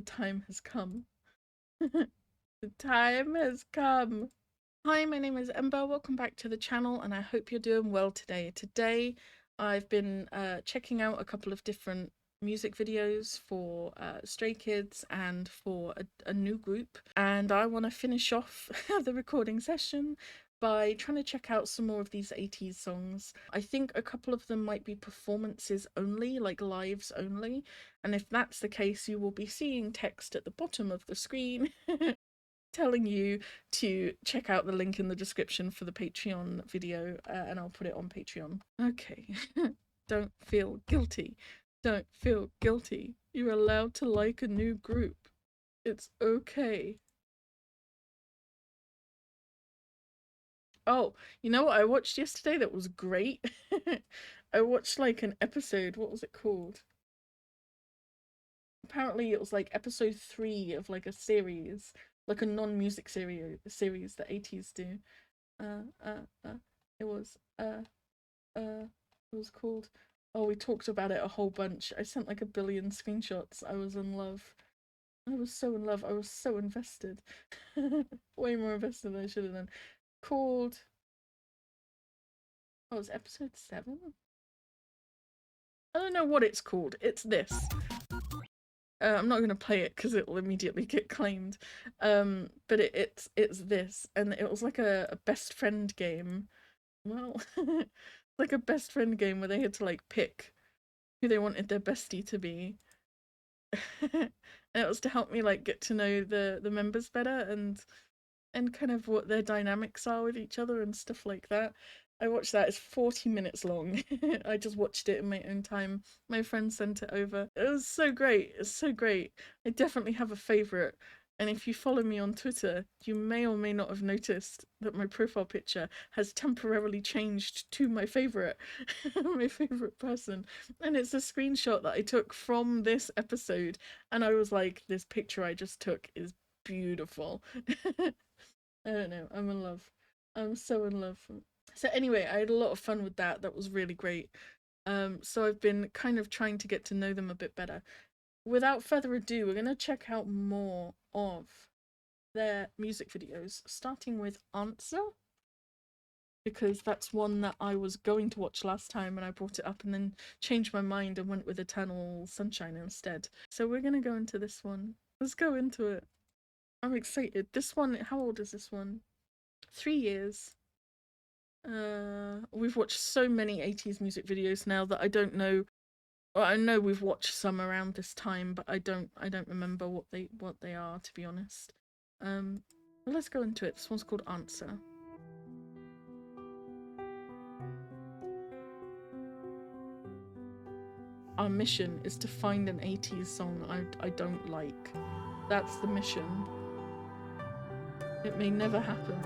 time has come. The time has come. Hi, my name is Ember. Welcome back to the channel, and I hope you're doing well today. Today, I've been checking out a couple of different music videos for Stray Kids and for a new group, and I want to finish off the recording session by trying to check out some more of these Ateez songs. I think a couple of them might be performances only, like lives only, and if that's the case, you will be seeing text at the bottom of the screen telling you to check out the link in the description for the Patreon video, and I'll put it on Patreon. Okay. Don't feel guilty. Don't feel guilty. You're allowed to like a new group. It's okay. Oh, you know what I watched yesterday that was great? I watched like an episode. What was it called? Apparently it was like episode 3 of like a series, like a non-music series that Ateez do. It was it was called, oh, we talked about it a whole bunch. I sent like a billion screenshots. I was in love. I was so in love. I was so invested. Way more invested than I should have done. Called, oh, it's episode 7? I don't know what it's called. It's this. I'm not going to play it because it'll immediately get claimed. But it's this, and it was like a best friend game. Well, like a best friend game where they had to like pick who they wanted their bestie to be. And it was to help me like get to know the members better and kind of what their dynamics are with each other and stuff like that. I watched that. It's 40 minutes long. I just watched it in my own time. My friend sent it over. It was so great. It's so great. I definitely have a favourite. And if you follow me on Twitter, you may or may not have noticed that my profile picture has temporarily changed to my favourite, my favourite person. And it's a screenshot that I took from this episode. And I was like, this picture I just took is beautiful. I don't know. I'm in love. I'm so in love. So anyway, I had a lot of fun with that. That was really great. So I've been kind of trying to get to know them a bit better. Without further ado, we're going to check out more of their music videos, starting with Answer, because that's one that I was going to watch last time and I brought it up and then changed my mind and went with Eternal Sunshine instead. So we're going to go into this one. Let's go into it. I'm excited. This one, how old is this one? 3 years. We've watched so many Ateez music videos now that I don't know. Well, I know we've watched some around this time, but I don't remember what they are, to be honest. Let's go into it. This one's called Answer. Our mission is to find an Ateez song I don't like. That's the mission. It may never happen.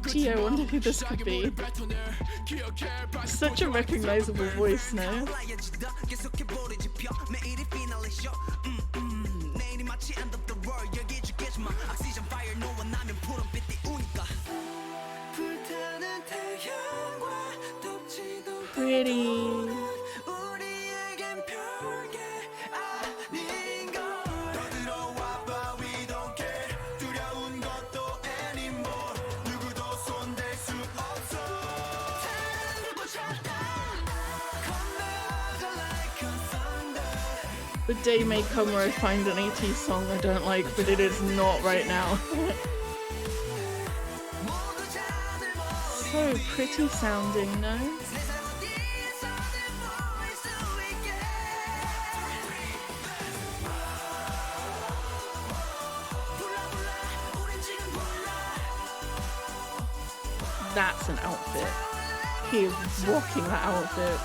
Gee, I wonder who this could be. Such a recognizable voice now. Pretty. The day may come where I find an Ateez song I don't like, but it is not right now. So pretty sounding, no? That's an outfit. He is rocking that outfit.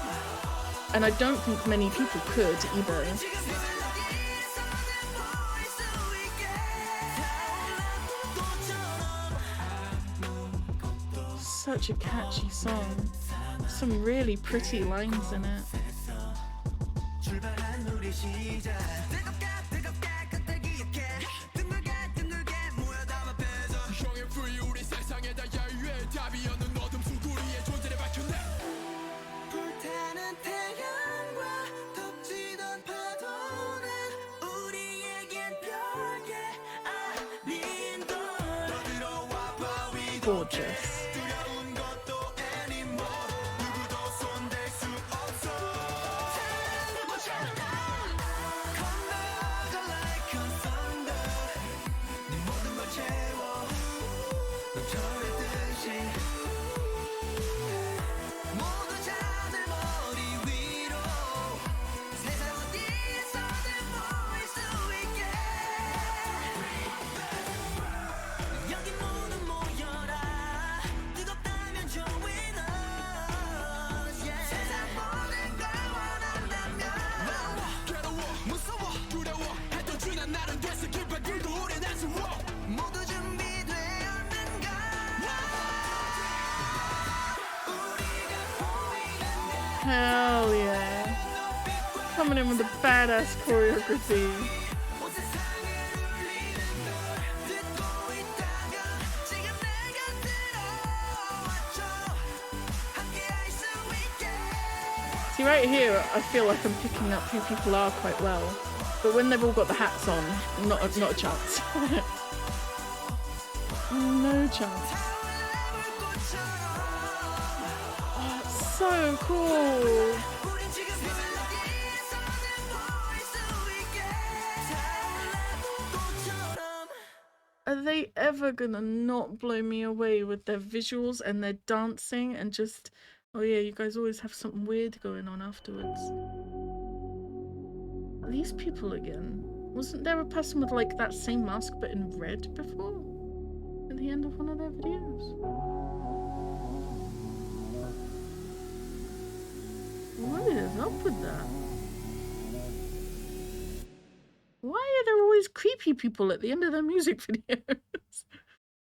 And I don't think many people could either. such a catchy song. Some really pretty lines in it. Gorgeous. Hell yeah. Coming in with the badass choreography. See, right here, I feel like I'm picking up who people are quite well. But when they've all got the hats on, not a chance. No chance. So cool. Are they ever gonna not blow me away with their visuals and their dancing and just, oh yeah, you guys always have something weird going on afterwards. These people again. Wasn't there a person with like that same mask but in red before? At the end of one of their videos? What is up with that? Why are there always creepy people at the end of their music videos?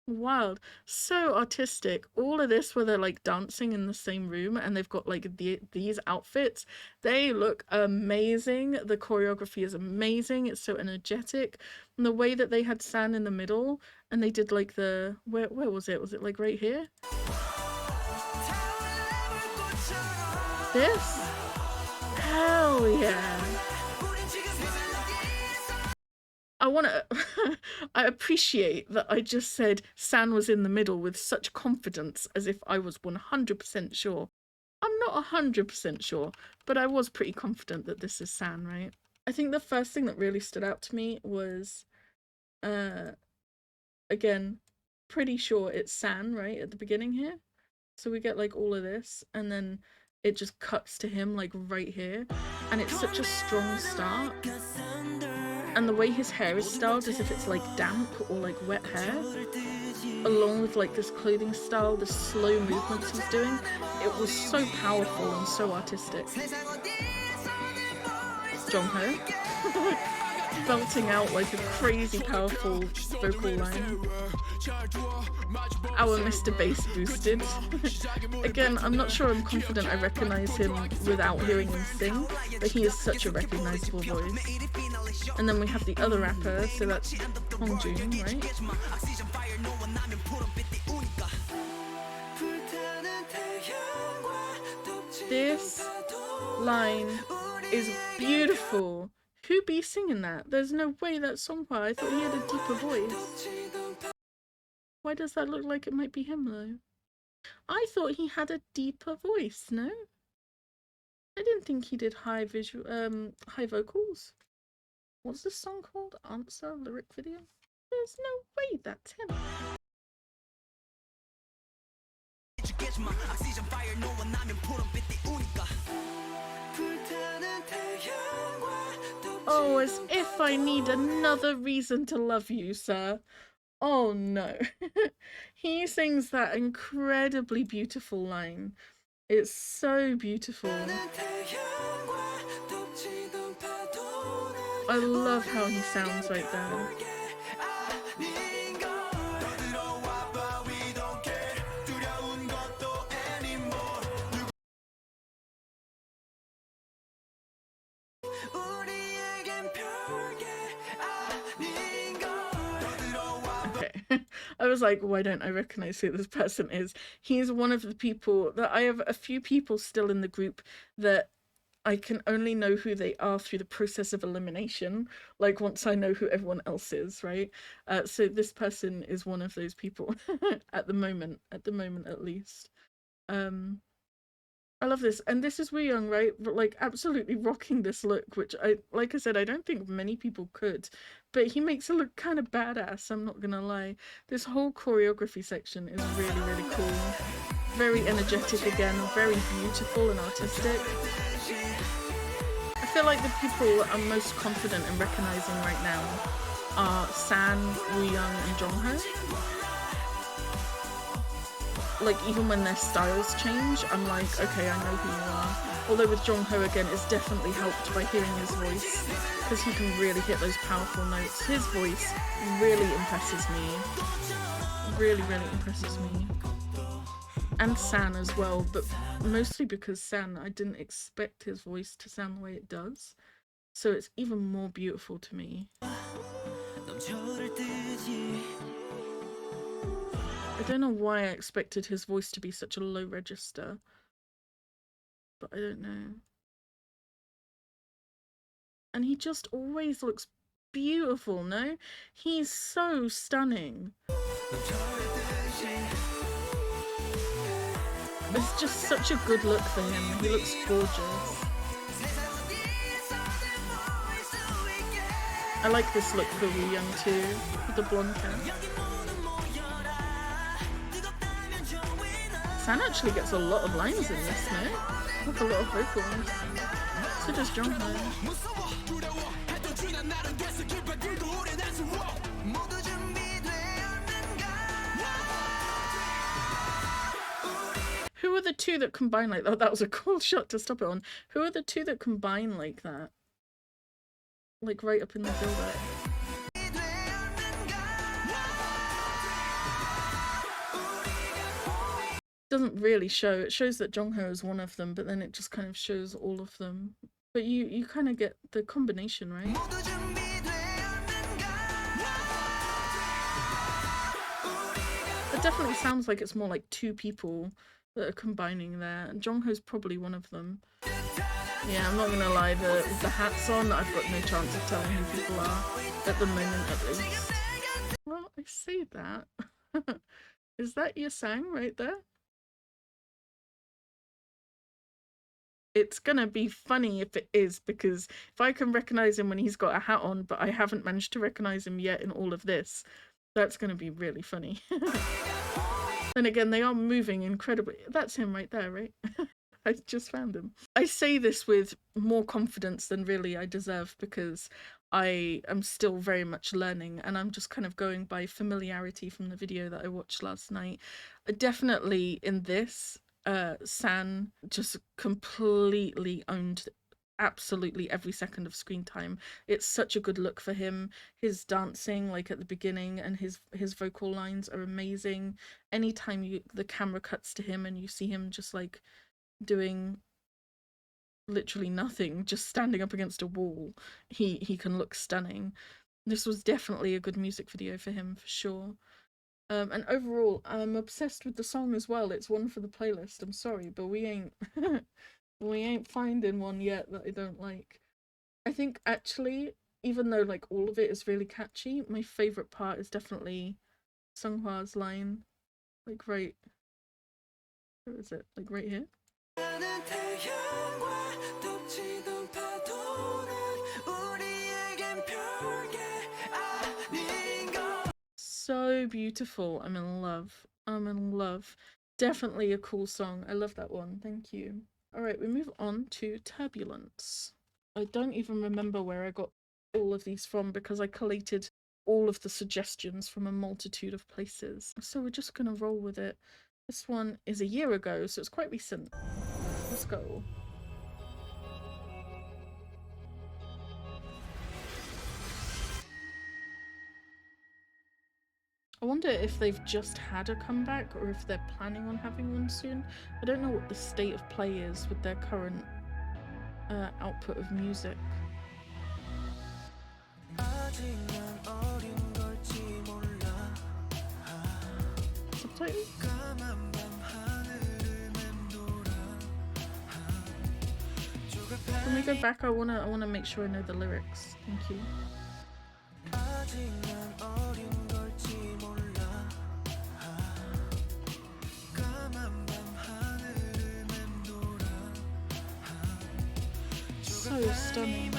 Wild. So artistic. All of this where they're like dancing in the same room and they've got like these outfits. They look amazing. The choreography is amazing. It's so energetic. And the way that they had San in the middle and they did like the... Where was it? Was it like right here? This? Hell yeah. I appreciate that I just said San was in the middle with such confidence as if I was 100% sure. I'm not 100% sure, but I was pretty confident that this is San, right? I think the first thing that really stood out to me was, again, pretty sure it's San, right, at the beginning here. So we get like all of this and then it just cuts to him like right here. And it's such a strong start. And the way his hair is styled as if it's like damp or like wet hair, along with like this clothing style, the slow movements he's doing, it was so powerful and so artistic. Jongho belting out like a crazy powerful vocal line. Our Mr. Bass boosted. Again, I'm not sure I'm confident I recognise him without hearing him sing, but he is such a recognisable voice. And then we have the other rapper, so that's Hongjun, right? This line is beautiful. Who be singing that? There's no way that's Songpa. I thought he had a deeper voice. Why does that look like it might be him though? I thought he had a deeper voice, no? I didn't think he did high vocals. What's this song called? Answer lyric video? There's no way that's him. Oh, as if I need another reason to love you, sir. Oh no. He sings that incredibly beautiful line. It's so beautiful. I love how he sounds right there. was like, why don't I recognize who this person is? He's one of the people that I have a few people still in the group that I can only know who they are through the process of elimination, like once I know who everyone else is, right? So this person is one of those people at the moment at least. I love this, and this is Woo Young, right? But like absolutely rocking this look, which like I said, I don't think many people could, but he makes it look kind of badass, I'm not gonna lie. This whole choreography section is really, really cool. Very energetic again, very beautiful and artistic. I feel like the people I'm most confident in recognizing right now are San, Woo Young, and Jongho. Like, even when their styles change, I'm like, okay, I know who you are. Although with Jongho, again, it's definitely helped by hearing his voice, because he can really hit those powerful notes. His voice really impresses me. Really, really impresses me. And San as well, but mostly because San, I didn't expect his voice to sound the way it does. So it's even more beautiful to me. I don't know why I expected his voice to be such a low register, but I don't know. And he just always looks beautiful, no? He's so stunning. It's just such a good look for him. He looks gorgeous. I like this look for Woo Young too, with the blonde hair. San actually gets a lot of lines in this, no? Like a lot of vocals. So does Jongho. Who are the two that combine like that? Oh, that was a cool shot to stop it on. Who are the two that combine like that? Like right up in the build-up. Doesn't really show. It shows that Jongho is one of them, but then it just kind of shows all of them. But you kind of get the combination, right? It definitely sounds like it's more like two people that are combining there, and Jongho's probably one of them. Yeah, I'm not gonna lie, the hats on, I've got no chance of telling who people are, at the moment at least. Well, I say that. Is that your sang right there? It's gonna be funny if it is, because if I can recognize him when he's got a hat on, but I haven't managed to recognize him yet in all of this, that's gonna be really funny. Then again, they are moving incredibly. That's him right there, right? I just found him. I say this with more confidence than really I deserve, because I am still very much learning, and I'm just kind of going by familiarity from the video that I watched last night. Definitely in this, San just completely owned absolutely every second of screen time. It's such a good look for him. His dancing, like at the beginning, and his vocal lines are amazing. Anytime the camera cuts to him and you see him just like doing literally nothing, just standing up against a wall, he can look stunning. This was definitely a good music video for him, for sure. And overall, I'm obsessed with the song as well. It's one for the playlist. I'm sorry, but we ain't we ain't finding one yet that I don't like. I think actually, even though like all of it is really catchy, my favorite part is definitely Sunghwa's line, like right, where is it? Like right here. So beautiful. I'm in love. I'm in love. Definitely a cool song. I love that one. Thank you. Alright, we move on to Turbulence. I don't even remember where I got all of these from, because I collated all of the suggestions from a multitude of places. So we're just gonna roll with it. This one is a year ago, so it's quite recent. Let's go. I wonder if they've just had a comeback or if they're planning on having one soon. I don't know what the state of play is with their current output of music. subtitles? When we go back, I wanna make sure I know the lyrics. Thank you. So stunning.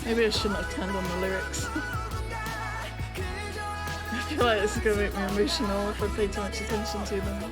Maybe I shouldn't have turned on the lyrics. I feel like this is gonna make me emotional if I pay too much attention to them.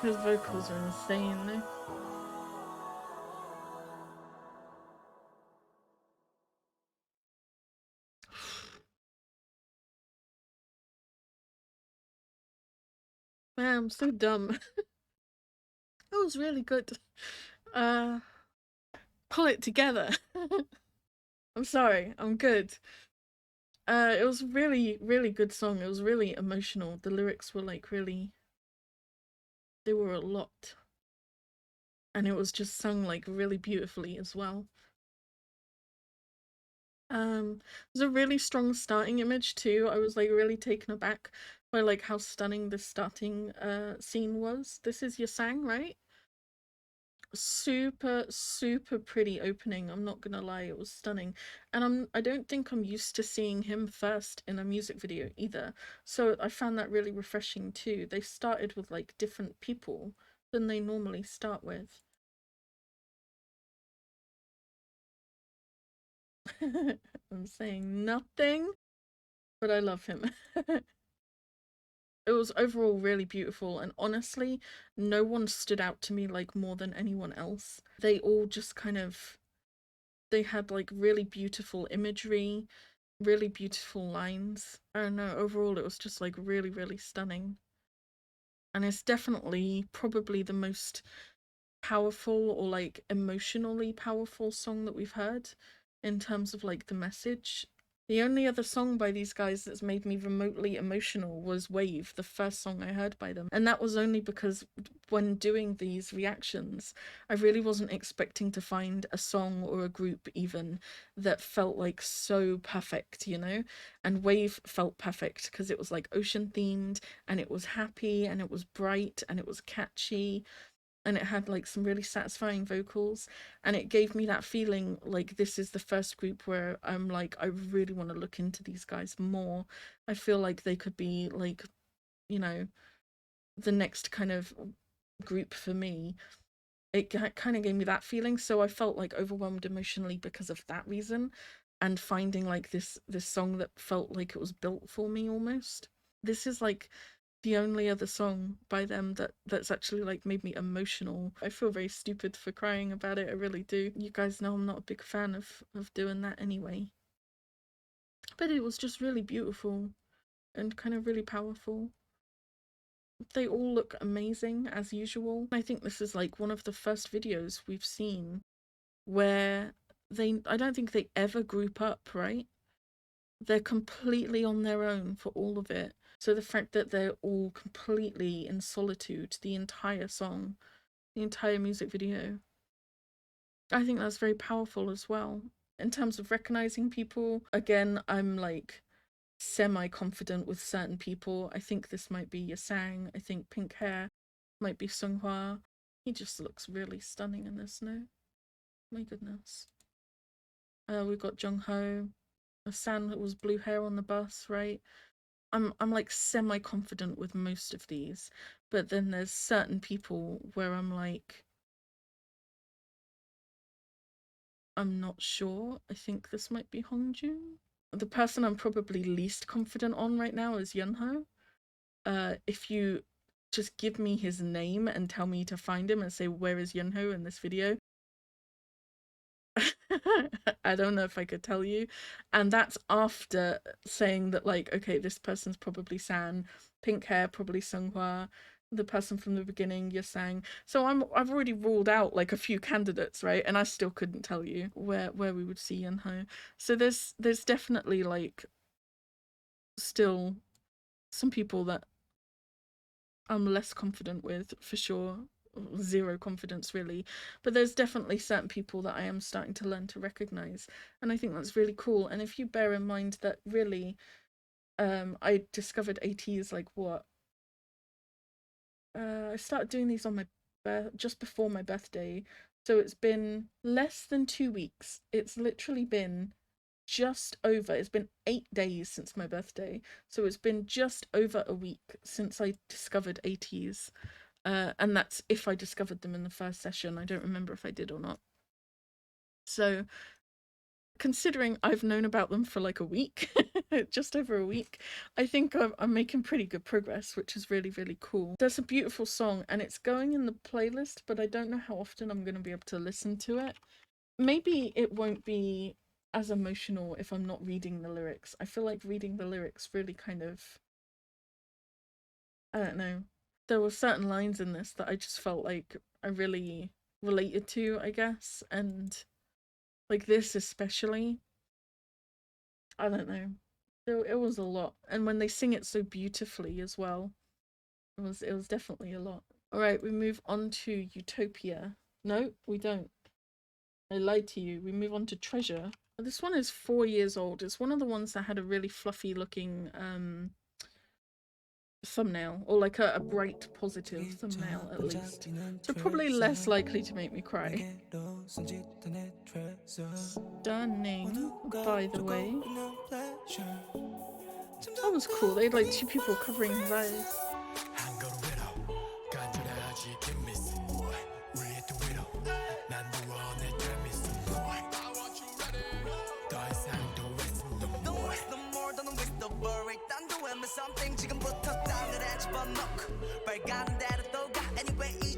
His vocals are insane though. Man, I'm so dumb. That was really good. Pull it together. I'm sorry, I'm good. It was really, really good song. It was really emotional. The lyrics were like really, they were a lot. And it was just sung like really beautifully as well. There's a really strong starting image too. I was like really taken aback by like how stunning this starting scene was. This is Yasang, right? Super, super pretty opening. I'm not gonna lie, it was stunning. And I don't think I'm used to seeing him first in a music video either. So I found that really refreshing too. They started with like different people than they normally start with. I'm saying nothing, but I love him. It was overall really beautiful, and honestly, no one stood out to me like more than anyone else. They all just kind of, they had like really beautiful imagery, really beautiful lines. I don't know, overall it was just like really, really stunning. And it's definitely probably the most powerful or like emotionally powerful song that we've heard in terms of like the message. The only other song by these guys that's made me remotely emotional was Wave, the first song I heard by them. And that was only because when doing these reactions, I really wasn't expecting to find a song or a group even that felt like so perfect, you know? And Wave felt perfect because it was like ocean themed, and it was happy, and it was bright, and it was catchy, and it had like some really satisfying vocals, and it gave me that feeling like this is the first group where I'm like, I really want to look into these guys more. I feel like they could be like, you know, the next kind of group for me. It kind of gave me that feeling, so I felt like overwhelmed emotionally because of that reason, and finding like this song that felt like it was built for me almost. This is like the only other song by them that's actually like made me emotional. I feel very stupid for crying about it, I really do. You guys know I'm not a big fan of doing that anyway. But it was just really beautiful and kind of really powerful. They all look amazing as usual. I think this is like one of the first videos we've seen where I don't think they ever group up, right? They're completely on their own for all of it. So the fact that they're all completely in solitude, the entire song, the entire music video, I think that's very powerful as well. In terms of recognizing people, again, I'm like semi-confident with certain people. I think this might be Yasang. I think pink hair might be Seonghwa. He just looks really stunning in this, no? My goodness. We've got Jungho. San that was blue hair on the bus, right? I'm like semi-confident with most of these, but then there's certain people where I'm like, I'm not sure. I think this might be Hongjoong. The person I'm probably least confident on right now is Yunho. If you just give me his name and tell me to find him and say, where is Yunho in this video? I don't know if I could tell you. And that's after saying that, like, okay, this person's probably San, pink hair, probably Seonghwa, the person from the beginning, Yasang. So I've already ruled out like a few candidates, right? And I still couldn't tell you where we would see Yunho. So there's definitely like still some people that I'm less confident with, for sure. Zero confidence really, but there's definitely certain people that I am starting to learn to recognize, and I think that's really cool. And if you bear in mind that really I discovered Ateez like what I started doing these on my just before my birthday, so it's been less than 2 weeks. It's literally been it's been 8 days since my birthday, so it's been just over a week since I discovered Ateez. And that's if I discovered them in the first session. I don't remember if I did or not. So considering I've known about them for like a week, just over a week, I think I'm making pretty good progress, which is really, really cool. That's a beautiful song, and it's going in the playlist, but I don't know how often I'm going to be able to listen to it. Maybe it won't be as emotional if I'm not reading the lyrics. I feel like reading the lyrics really kind of, I don't know. There were certain lines in this that I just felt like I really related to, I guess, and like this especially. I don't know. It was a lot, and when they sing it so beautifully as well, it was definitely a lot. All right, we move on to Utopia. No, we don't. I lied to you. We move on to Treasure. This one is 4 years old. It's one of the ones that had a really fluffy looking thumbnail, or like a bright positive thumbnail at least, so probably less likely to make me cry. Stunning, by the way. That was cool. They had like 2 people covering his eyes.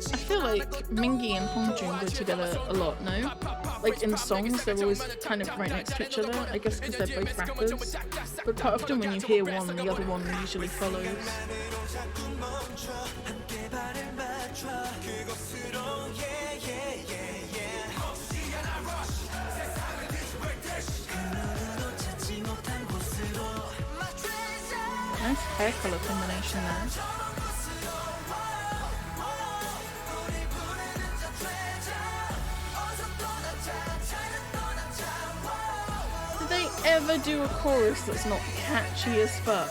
I feel like Mingi and Hongjoong go together a lot, no? Like in songs, they're always kind of right next to each other, I guess because they're both rappers. But quite often when you hear one, the other one usually follows. Nice hair color combination there. never do a chorus that's not catchy as fuck.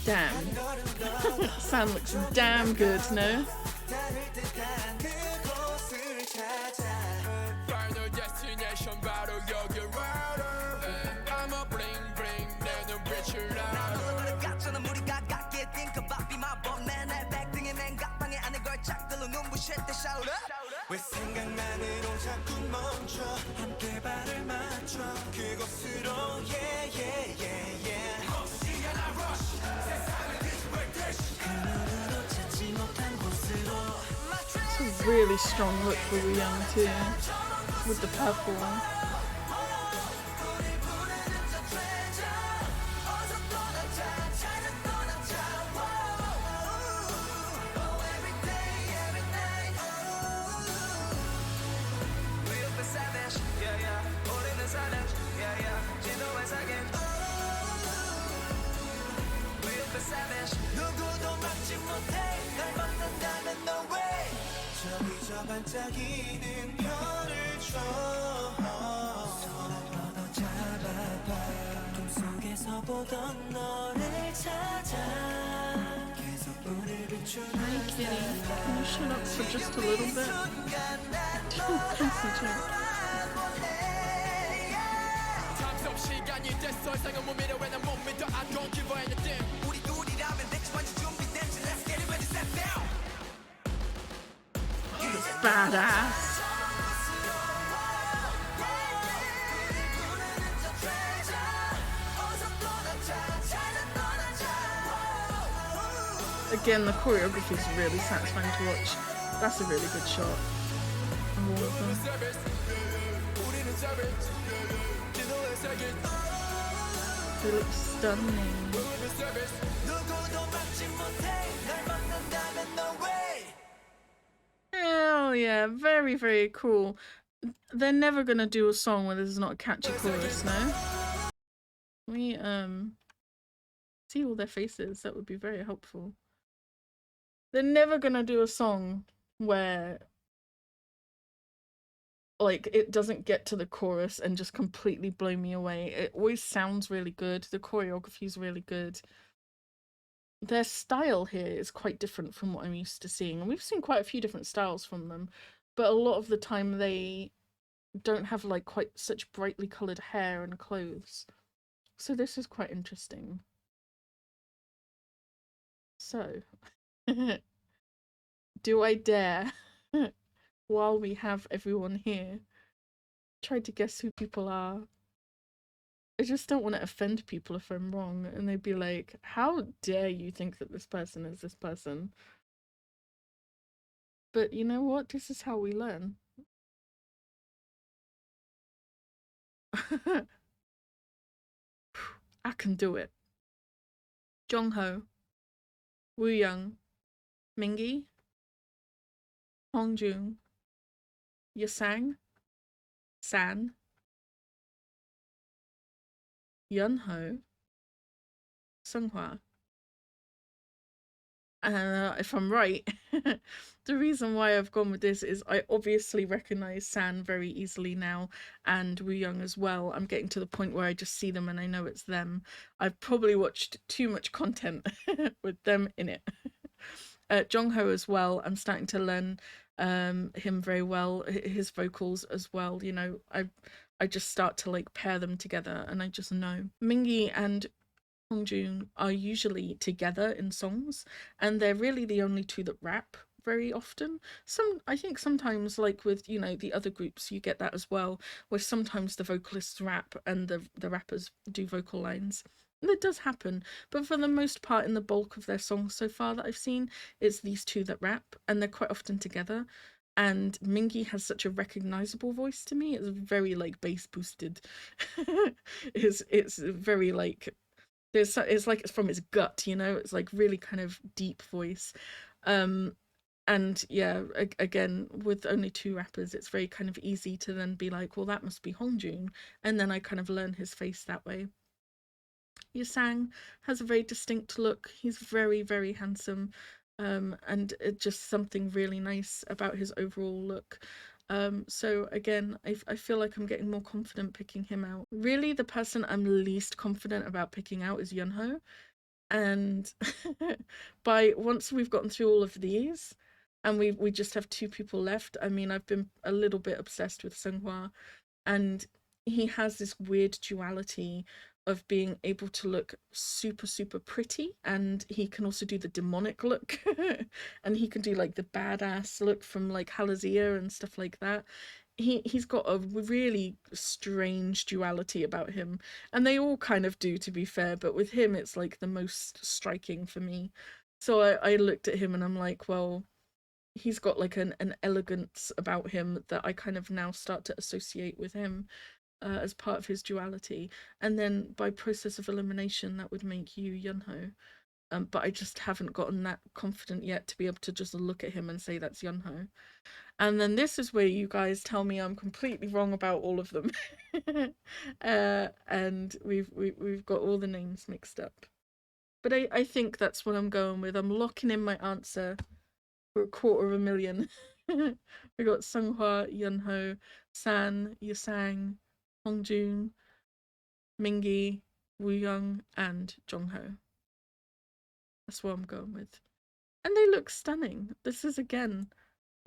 Damn. Sound looks damn good, no? It's a really strong look for Wooyoung too, with the purple. Hi kitty, can you shut up for just a little bit? Don't concentrate. Badass. Again, the choreography is really satisfying to watch. That's a really good shot of all of them. They look stunning. Hell yeah, very, very cool. They're never gonna do a song where there's not a catchy chorus, no? We see all their faces, that would be very helpful. They're never gonna do a song where like it doesn't get to the chorus and just completely blow me away. It always sounds really good. The choreography is really good. Their style here is quite different from what I'm used to seeing. And we've seen quite a few different styles from them, but a lot of the time they don't have like quite such brightly coloured hair and clothes. So this is quite interesting. So, do I dare, while we have everyone here, try to guess who people are? I just don't want to offend people if I'm wrong, and they'd be like, how dare you think that this person is this person? But you know what? This is how we learn. I can do it. Jongho, Wooyoung, Mingi, Hongjun, Yasang, San, Yunho, Sunghwa. If I'm right, the reason why I've gone with this is I obviously recognize San very easily now, and Wooyoung as well. I'm getting to the point where I just see them and I know it's them. I've probably watched too much content with them in it. Jongho as well, I'm starting to learn him very well, his vocals as well. You know, I just start to like pair them together and I just know. Mingi and Hongjun are usually together in songs, and they're really the only two that rap very often. I think sometimes, like with, you know, the other groups, you get that as well, where sometimes the vocalists rap and the rappers do vocal lines. And it does happen, but for the most part, in the bulk of their songs so far that I've seen, it's these two that rap, and they're quite often together. And Mingi has such a recognizable voice to me. It's very like bass boosted. It's very like it's like it's from his gut, you know. It's like really kind of deep voice. And yeah, again, with only two rappers, it's very kind of easy to then be like, well, that must be Hongjun. And then I kind of learn his face that way. Yusang has a very distinct look. He's very, very handsome. And it just something really nice about his overall look. So again, I feel like I'm getting more confident picking him out. Really, the person I'm least confident about picking out is Yunho. And by once we've gotten through all of these, and we just have two people left. I mean, I've been a little bit obsessed with Seonghwa, and he has this weird duality of being able to look super super pretty, and he can also do the demonic look and he can do like the badass look from like Halazia and stuff like that. He's got a really strange duality about him, and they all kind of do, to be fair, but with him it's like the most striking for me. So I looked at him and I'm like, well, he's got like an elegance about him that I kind of now start to associate with him, as part of his duality. And then by process of elimination, that would make you Yunho. But I just haven't gotten that confident yet to be able to just look at him and say that's Yunho. And then this is where you guys tell me I'm completely wrong about all of them. And we've got all the names mixed up. But I think that's what I'm going with. I'm locking in my answer for 250,000. We got Seonghwa, Yunho, San, Yusang, Hongjun, Mingi, Wooyoung, and Jongho. That's what I'm going with. And they look stunning. This is, again,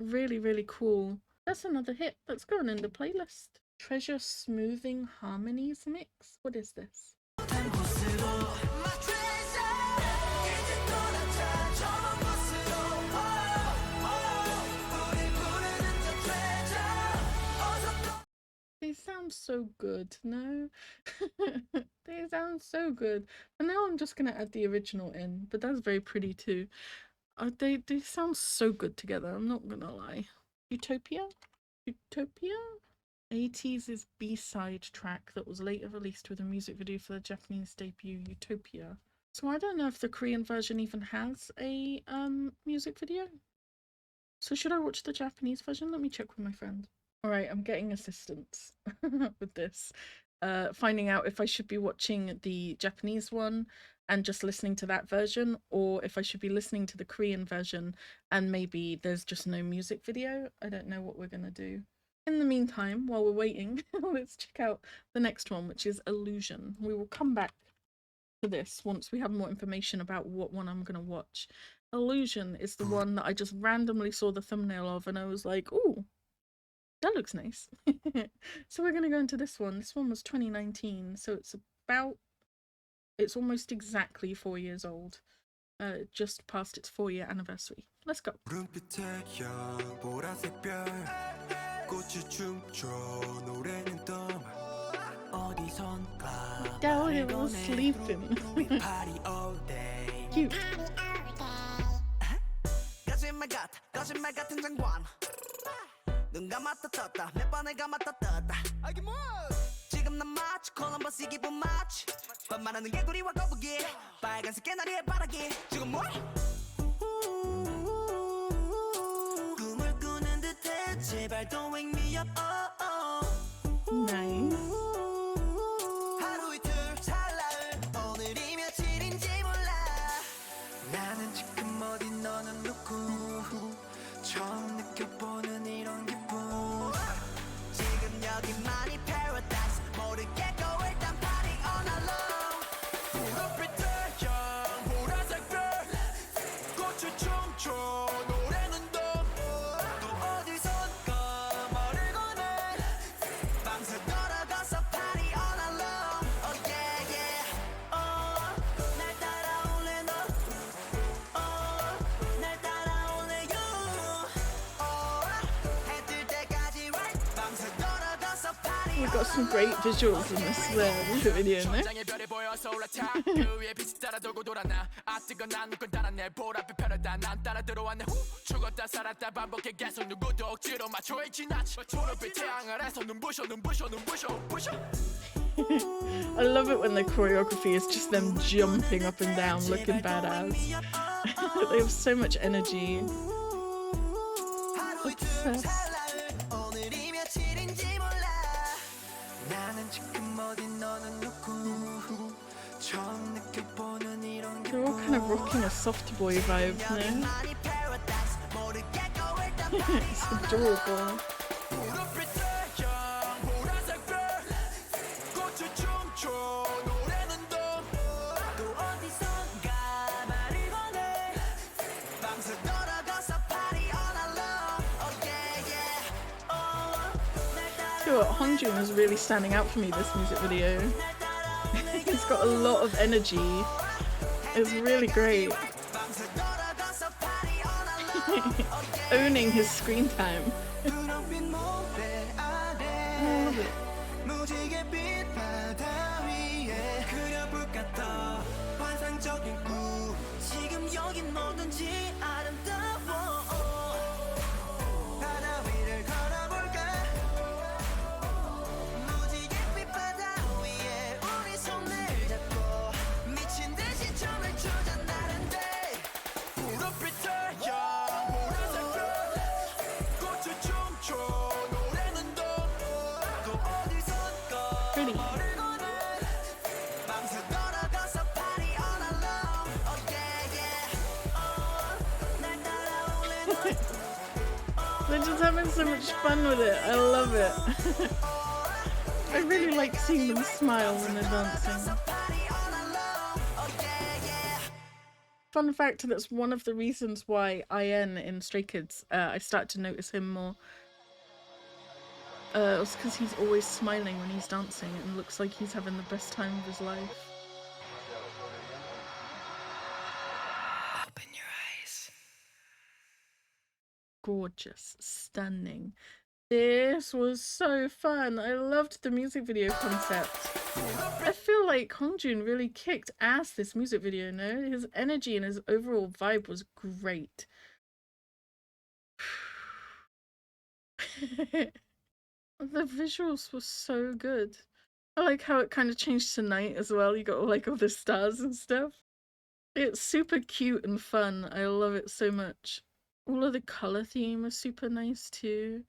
really, really cool. That's another hit. That's going in the playlist. Treasure Smoothing Harmonies Mix? What is this? They sound so good, no? They sound so good. And now I'm just gonna add the original in, but that's very pretty too. They sound so good together, I'm not gonna lie. Utopia? Utopia? Ateez's B-side track that was later released with a music video for the Japanese debut, Utopia. So I don't know if the Korean version even has a music video. So should I watch the Japanese version? Let me check with my friend. Alright, I'm getting assistance with this. Finding out if I should be watching the Japanese one and just listening to that version, or if I should be listening to the Korean version and maybe there's just no music video. I don't know what we're gonna do. In the meantime, while we're waiting, let's check out the next one, which is Illusion. We will come back to this once we have more information about what one I'm gonna watch. Illusion is the one that I just randomly saw the thumbnail of and I was like, ooh, that looks nice. So we're gonna go into this one. This one was 2019, so it's almost exactly 4 years old. Just past its 4-year anniversary. Let's go. Dad was sleeping. Cute. 눈 감았다 떴다 몇 번을 감았다 떴다 아기 뭐 지금 난 마치 콜럼버스 기분 마치 반말하는 개구리와 거북이 빨간색 깨나리의 바라기 지금 뭐 꿈을 꾸는 듯해 제발 don't wake me up Nice. 하루 이틀 찰나을 오늘이 며칠인지 몰라 나는 지금 어디 너는 누구 처음 느껴보는 이런 기분 지금 여기만이 paradise 모르겠고 일단 party all night long 불빛 태양 보라색 별 꽃을 춤춰 노래는 또 어디선가 말을 꺼내 밤새 걸어가서 party all night long oh yeah yeah 날 따라올래 너 날 따라올래 you We've got some great visuals in this video, no? I love it when the choreography is just them jumping up and down, looking badass. They have so much energy. princess. They're all kind of rocking a soft boy vibe, no? It's adorable. Hongjun is really standing out for me this music video. He's got a lot of energy. It's really great. Owning his screen time. I love it. They're just having so much fun with it. I love it. I really like seeing them smile when they're dancing. Fun fact, that's one of the reasons why IN in Stray Kids, I start to notice him more. It's because he's always smiling when he's dancing and looks like he's having the best time of his life. Open your eyes. Gorgeous, stunning. This was so fun. I loved the music video concept. I feel like Hongjun really kicked ass this music video, no? His energy and his overall vibe was great. The visuals were so good. I like how it kind of changed to night as well. You got like all the stars and stuff. It's super cute and fun. I love it so much. All of the color theme is super nice too.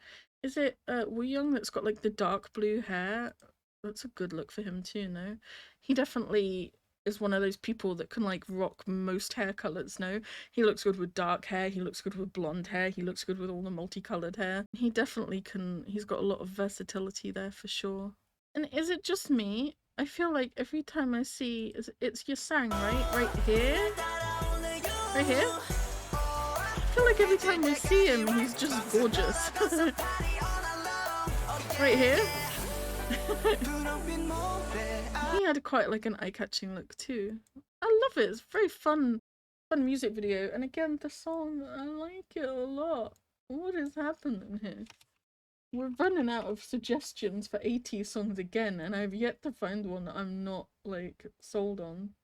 Is it Wooyoung that's got like the dark blue hair? That's a good look for him too, no? He definitely is one of those people that can like rock most hair colors, no? He looks good with dark hair, he looks good with blonde hair, he looks good with all the multicolored hair. He definitely can, he's got a lot of versatility there for sure. And is it just me? I feel like every time I see, it's Yasang, right? Right here? Right here? I feel like every time we see him, he's just gorgeous. Right here? He had quite like an eye-catching look too. I love it. It's a very fun music video. And again, the song, I like it a lot. What is happening here? We're running out of suggestions for Ateez songs again, and I've yet to find one that I'm not like sold on.